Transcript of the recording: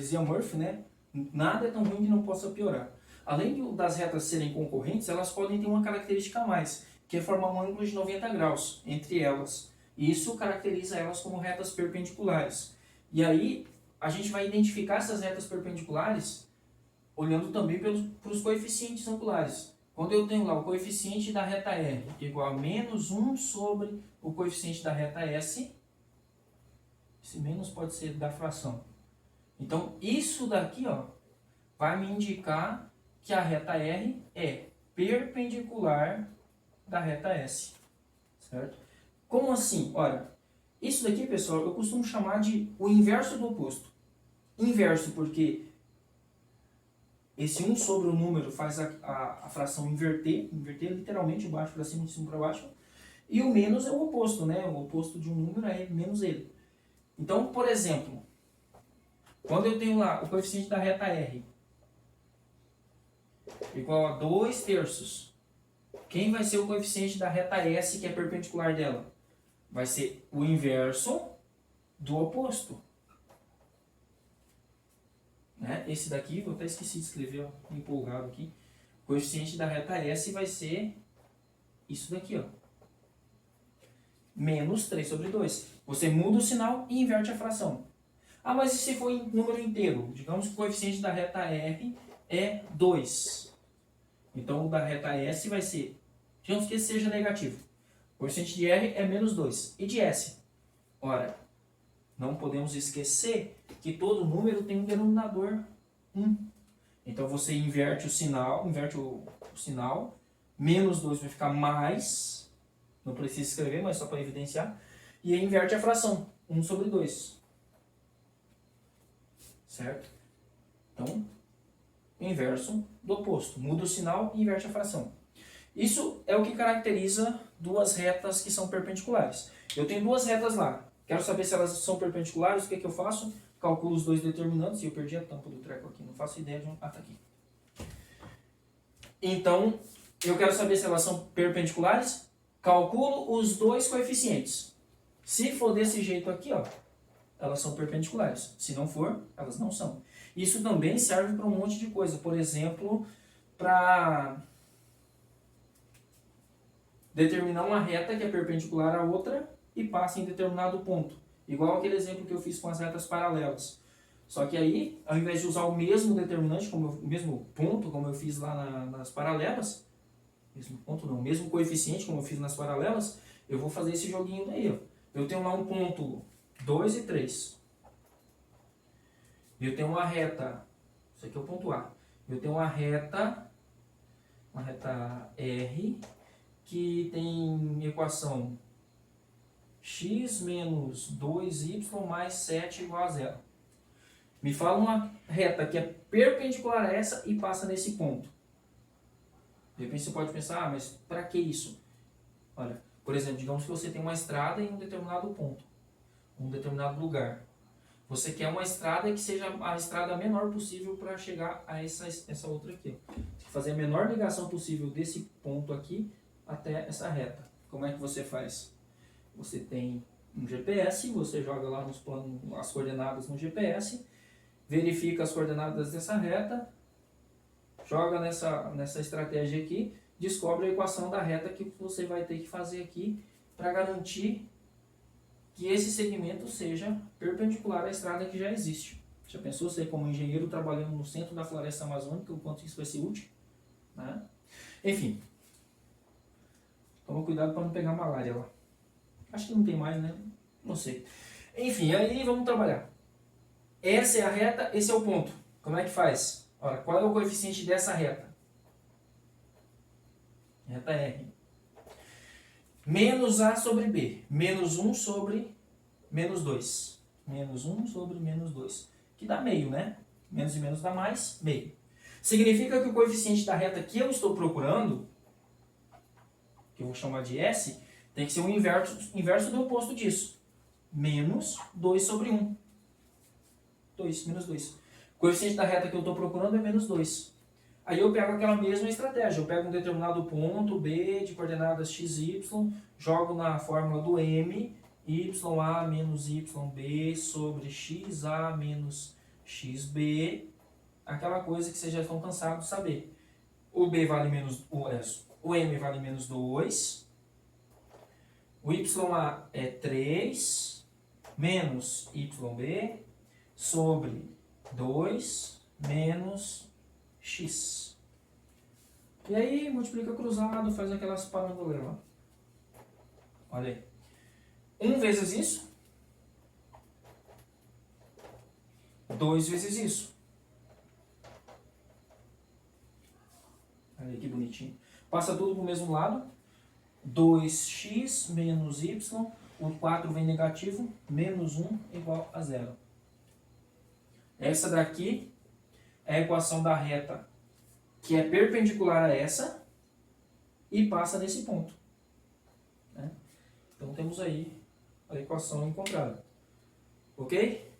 dizia Murphy, né? Nada é tão ruim que não possa piorar. Além das retas serem concorrentes, elas podem ter uma característica a mais, que é formar um ângulo de 90 graus entre elas. E isso caracteriza elas como retas perpendiculares. E aí, a gente vai identificar essas retas perpendiculares olhando também para os coeficientes angulares. Quando eu tenho lá o coeficiente da reta R, que é igual a menos 1 sobre o coeficiente da reta S, esse menos pode ser da fração. Então, isso daqui, ó, vai me indicar que a reta R é perpendicular da reta S, certo? Como assim? Olha, isso daqui, pessoal, eu costumo chamar de o inverso do oposto. Inverso porque esse 1 sobre o número faz a fração inverter literalmente de baixo para cima, de cima para baixo. E o menos é o oposto, né? O oposto de um número é menos ele. Então, por exemplo, quando eu tenho lá o coeficiente da reta R igual a 2 terços, quem vai ser o coeficiente da reta S, que é perpendicular dela? Vai ser o inverso do oposto. Né? Esse daqui, eu até esqueci de escrever, ó, empolgado aqui. O coeficiente da reta S vai ser isso daqui, ó. Menos 3 sobre 2. Você muda o sinal e inverte a fração. Ah, mas e se for em número inteiro? Digamos que o coeficiente da reta R é 2. Então o da reta S vai ser, digamos que esse seja negativo. O coeficiente de R é menos 2. E de S? Ora, não podemos esquecer que todo número tem um denominador 1. Então você inverte o sinal, menos 2 vai ficar mais, não precisa escrever, mas só para evidenciar, e aí inverte a fração, 1 sobre 2. Certo? Então, inverso do oposto. Muda o sinal e inverte a fração. Isso é o que caracteriza duas retas que são perpendiculares. Eu tenho duas retas lá. Quero saber se elas são perpendiculares, o que, que eu faço? Calculo os dois determinantes, e eu perdi a tampa do treco aqui, não faço ideia de onde... Ah, tá aqui. Então, eu quero saber se elas são perpendiculares, calculo os dois coeficientes. Se for desse jeito aqui, ó, elas são perpendiculares. Se não for, elas não são. Isso também serve para um monte de coisa. Por exemplo, para determinar uma reta que é perpendicular à outra e passa em determinado ponto. Igual aquele exemplo que eu fiz com as retas paralelas. Só que aí, ao invés de usar o mesmo determinante, o mesmo ponto, como eu fiz lá nas paralelas, mesmo ponto não, mesmo coeficiente, como eu fiz nas paralelas, eu vou fazer esse joguinho daí, ó. Eu tenho lá um ponto 2 e 3. Eu tenho uma reta, isso aqui é o ponto A. Eu tenho uma reta R, que tem equação x menos 2y mais 7 igual a 0. Me fala uma reta que é perpendicular a essa e passa nesse ponto. De repente você pode pensar, mas para que isso? Olha, por exemplo, digamos que você tem uma estrada em um determinado ponto, um determinado lugar. Você quer uma estrada que seja a estrada menor possível para chegar a essa outra aqui. Ó. Você tem que fazer a menor ligação possível desse ponto aqui até essa reta. Como é que você faz? Você tem um GPS, você joga lá nos planos as coordenadas no GPS, verifica as coordenadas dessa reta, joga nessa estratégia aqui, descobre a equação da reta que você vai ter que fazer aqui para garantir que esse segmento seja perpendicular à estrada que já existe. Já pensou você como engenheiro trabalhando no centro da floresta amazônica, o quanto isso vai ser útil? Né? Enfim, toma cuidado para não pegar malária lá. Acho que não tem mais, né? Não sei. Enfim, aí vamos trabalhar. Essa é a reta, esse é o ponto. Como é que faz? Ora, qual é o coeficiente dessa reta? Reta R. Menos A sobre B. Menos 1 sobre menos 2. Menos 1 sobre menos 2. Que dá meio, né? Menos e menos dá mais, meio. Significa que o coeficiente da reta que eu estou procurando, que eu vou chamar de S, tem que ser o inverso do oposto disso. Menos 2 sobre 1. 2, menos 2. O coeficiente da reta que eu estou procurando é menos 2. Aí eu pego aquela mesma estratégia. Eu pego um determinado ponto B de coordenadas x, y, jogo na fórmula do m, ya menos yb sobre xa menos xb, aquela coisa que vocês já estão cansados de saber. O b vale menos, o m vale menos 2, o YA é 3, menos YB, sobre 2, menos x. E aí, multiplica cruzado, faz aquelas parangolemas. Olha aí. 1 vezes isso. 2 vezes isso. Olha aí que bonitinho. Passa tudo para o mesmo lado. 2x menos y. O 4 vem negativo. Menos 1 igual a 0. Essa daqui é a equação da reta que é perpendicular a essa e passa nesse ponto. Né? Então temos aí a equação encontrada. Ok?